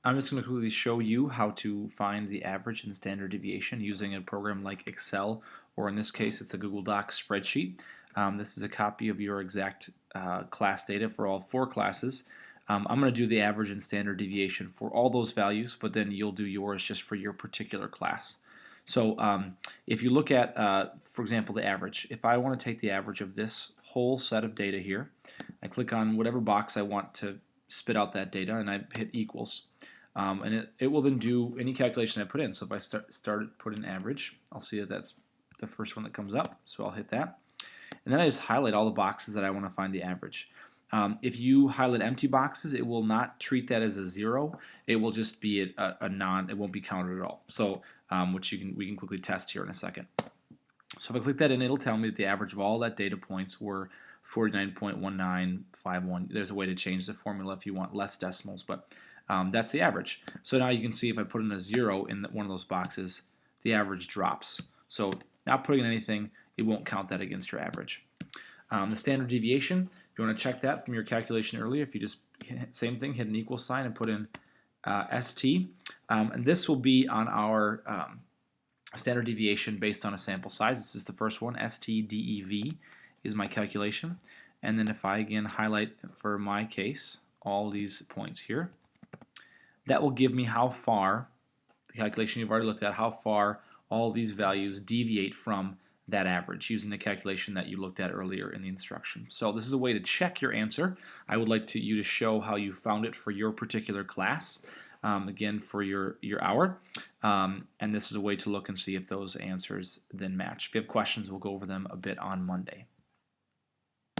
I'm just going to quickly show you how to find the average and standard deviation using a program like Excel, or in this case it's a Google Docs spreadsheet. This is a copy of your exact class data for all 4 classes. I'm going to do the average and standard deviation for all those values, but then you'll do yours just for your particular class. So if you look at, for example, the average, if I want to take the average of this whole set of data here, I click on whatever box I want to spit out that data, and I hit equals. And it will then do any calculation I put in. So if I put in average, I'll see that that's the first one that comes up, so I'll hit that. And then I just highlight all the boxes that I want to find the average. If you highlight empty boxes, it will not treat that as a 0. It will just be a non, it won't be counted at all. So which we can quickly test here in a second. So if I click that in, it'll tell me that the average of all that data points were 49.1951. There's a way to change the formula if you want less decimals, but that's the average. So now you can see if I put in a 0 in one of those boxes, the average drops. So not putting in anything, it won't count that against your average. The standard deviation, if you want to check that from your calculation earlier, if you just same thing, hit an equal sign and put in ST, and this will be on our standard deviation based on a sample size. This is the first one, STDEV is my calculation, and then if I again highlight for my case all these points here, that will give me how far, the calculation you've already looked at, how far all these values deviate from that average using the calculation that you looked at earlier in the instruction. So this is a way to check your answer. I would like you to show how you found it for your particular class, again for your hour, and this is a way to look and see if those answers then match. If you have questions, we'll go over them a bit on Monday.